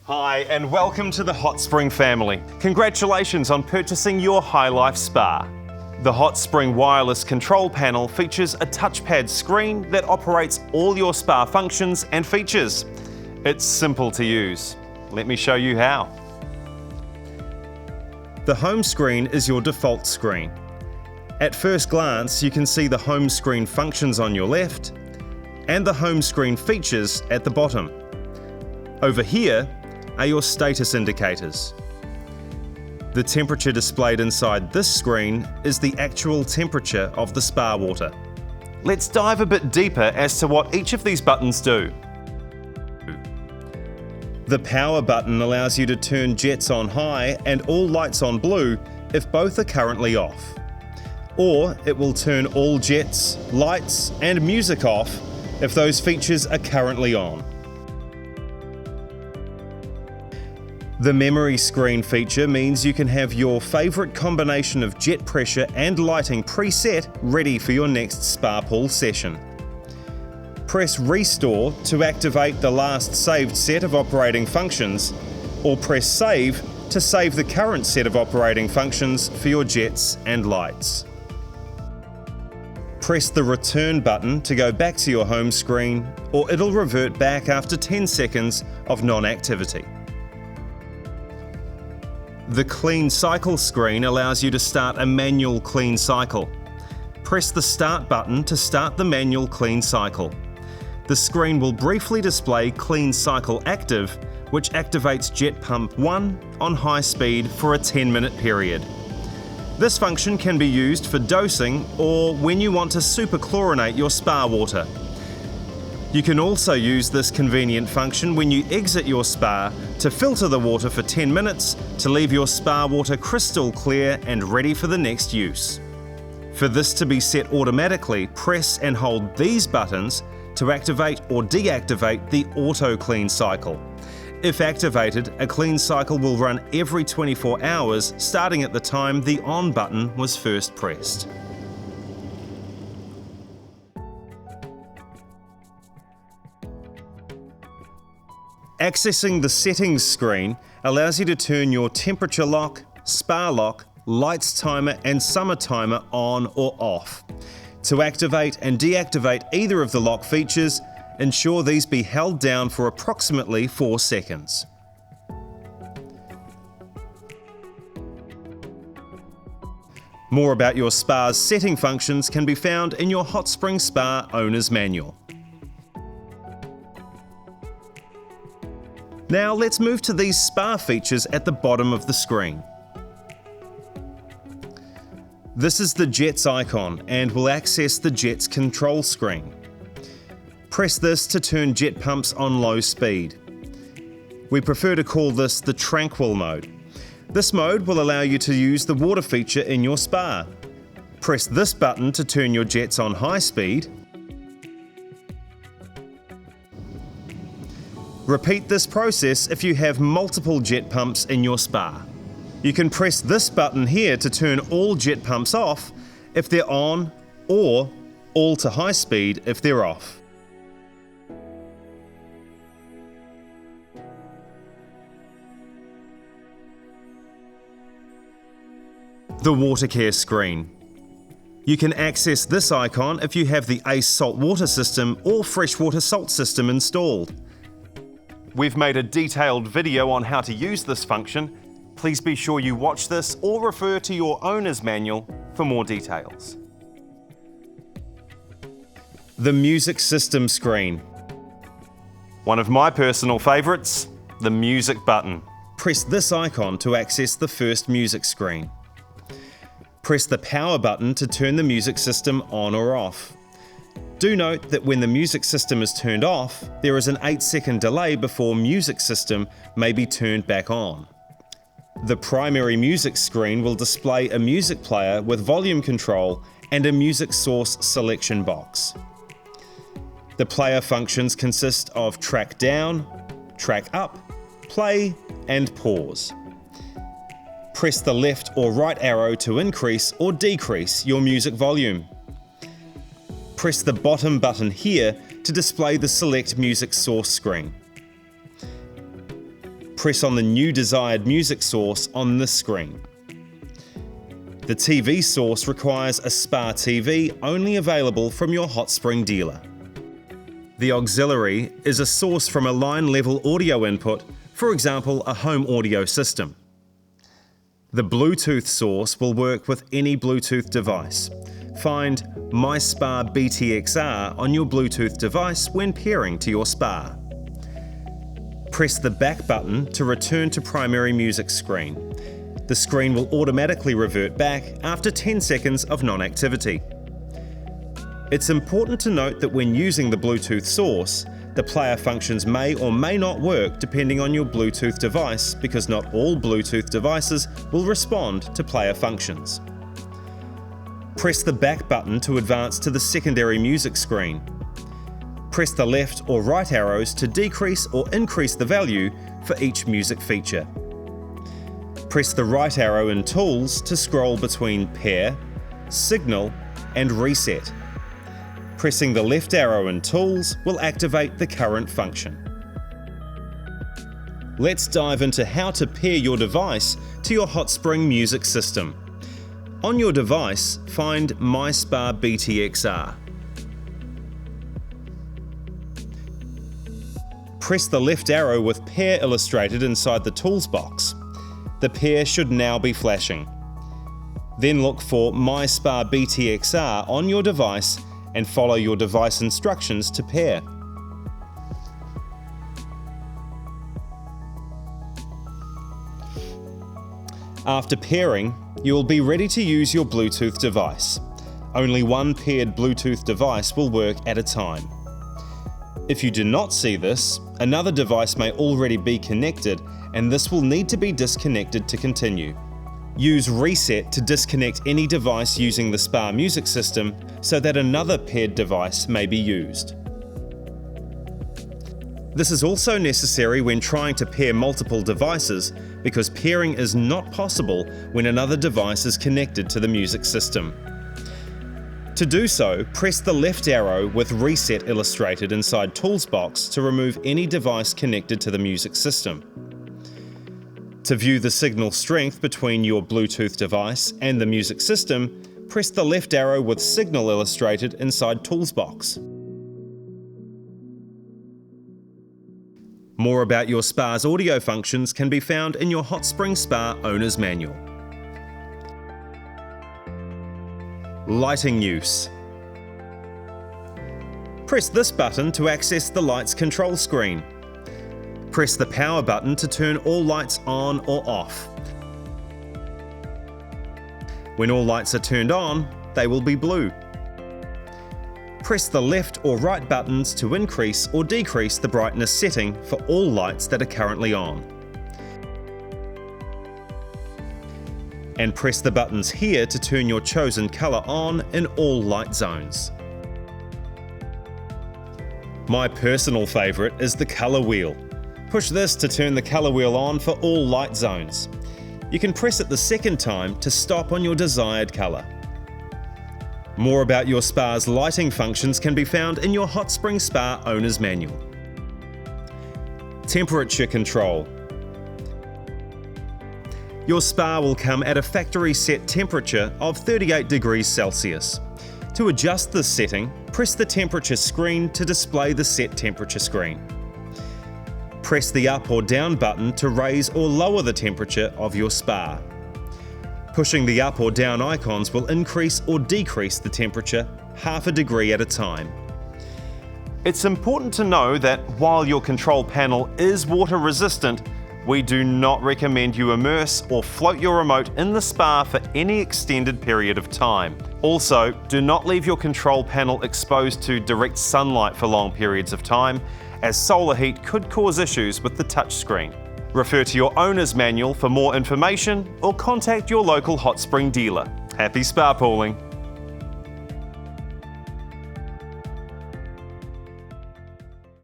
Hi and welcome to the Hot Spring family. Congratulations on purchasing your Highlife Spa. The Hot Spring wireless control panel features a touchpad screen that operates all your spa functions and features. It's simple to use. Let me show you how. The home screen is your default screen. At first glance, you can see the home screen functions on your left and the home screen features at the bottom. Over here are your status indicators. The temperature displayed inside this screen is the actual temperature of the spa water. Let's dive a bit deeper as to what each of these buttons do. The power button allows you to turn jets on high and all lights on blue if both are currently off. Or it will turn all jets, lights and music off if those features are currently on. The memory screen feature means you can have your favourite combination of jet pressure and lighting preset ready for your next spa pool session. Press Restore to activate the last saved set of operating functions, or press Save to save the current set of operating functions for your jets and lights. Press the Return button to go back to your home screen, or it'll revert back after 10 seconds of non-activity. The Clean Cycle screen allows you to start a manual clean cycle. Press the Start button to start the manual clean cycle. The screen will briefly display Clean Cycle Active, which activates Jet Pump 1 on high speed for a 10-minute period. This function can be used for dosing or when you want to superchlorinate your spa water. You can also use this convenient function when you exit your spa to filter the water for 10 minutes to leave your spa water crystal clear and ready for the next use. For this to be set automatically, press and hold these buttons to activate or deactivate the auto clean cycle. If activated, a clean cycle will run every 24 hours starting at the time the on button was first pressed. Accessing the Settings screen allows you to turn your temperature lock, spa lock, lights timer and summer timer on or off. To activate and deactivate either of the lock features, ensure these be held down for approximately 4 seconds. More about your spa's setting functions can be found in your Hot Spring Spa Owner's Manual. Now let's move to these spa features at the bottom of the screen. This is the Jets icon and will access the Jets control screen. Press this to turn jet pumps on low speed. We prefer to call this the Tranquil mode. This mode will allow you to use the water feature in your spa. Press this button to turn your jets on high speed. Repeat this process if you have multiple jet pumps in your spa. You can press this button here to turn all jet pumps off if they're on, or all to high speed if they're off. The Water Care screen. You can access this icon if you have the ACE saltwater system or freshwater salt system installed. We've made a detailed video on how to use this function. Please be sure you watch this or refer to your owner's manual for more details. The Music System screen. One of my personal favourites, the Music button. Press this icon to access the first music screen. Press the Power button to turn the music system on or off. Do note that when the music system is turned off, there is an 8-second delay before music system may be turned back on. The primary music screen will display a music player with volume control and a music source selection box. The player functions consist of track down, track up, play and pause. Press the left or right arrow to increase or decrease your music volume. Press the bottom button here to display the Select Music Source screen. press on the new desired music source on this screen. The TV source requires a Spa TV only available from your Hot Spring dealer. The auxiliary is a source from a line-level audio input, for example a home audio system. The Bluetooth source will work with any Bluetooth device. Find My Spa BTXR on your Bluetooth device when pairing to your spa. Press the back button to return to primary music screen. The screen will automatically revert back after 10 seconds of non-activity. It's important to note that when using the Bluetooth source, the player functions may or may not work depending on your Bluetooth device, because not all Bluetooth devices will respond to player functions. Press the back button to advance to the secondary music screen. Press the left or right arrows to decrease or increase the value for each music feature. Press the right arrow in Tools to scroll between Pair, Signal, and Reset. Pressing the left arrow in Tools will activate the current function. Let's dive into how to pair your device to your Hot Spring music system. On your device, find My Spa BTXR. Press the left arrow with Pair illustrated inside the Tools box. The pair should now be flashing. Then look for My Spa BTXR on your device and follow your device instructions to pair. After pairing, you will be ready to use your Bluetooth device. Only one paired Bluetooth device will work at a time. If you do not see this, another device may already be connected, and this will need to be disconnected to continue. Use Reset to disconnect any device using the Spa music system so that another paired device may be used. This is also necessary when trying to pair multiple devices, because pairing is not possible when another device is connected to the music system. To do so, press the left arrow with Reset illustrated inside Tools box to remove any device connected to the music system. To view the signal strength between your Bluetooth device and the music system, press the left arrow with Signal illustrated inside Tools box. More about your Spa's audio functions can be found in your Hot Spring Spa Owner's Manual. Lighting use. Press this button to access the lights control screen. Press the power button to turn all lights on or off. When all lights are turned on, they will be blue. Press the left or right buttons to increase or decrease the brightness setting for all lights that are currently on. And press the buttons here to turn your chosen colour on in all light zones. My personal favourite is the colour wheel. Push this to turn the colour wheel on for all light zones. You can press it the second time to stop on your desired colour. More about your Spa's lighting functions can be found in your Hot Spring Spa Owner's Manual. Temperature control. Your spa will come at a factory set temperature of 38 degrees Celsius. To adjust this setting, press the temperature screen to display the set temperature screen. Press the up or down button to raise or lower the temperature of your spa. Pushing the up or down icons will increase or decrease the temperature half a degree at a time. It's important to know that while your control panel is water resistant, we do not recommend you immerse or float your remote in the spa for any extended period of time. Also, do not leave your control panel exposed to direct sunlight for long periods of time, as solar heat could cause issues with the touchscreen. Refer to your owner's manual for more information or contact your local Hot Spring dealer. Happy spa pooling!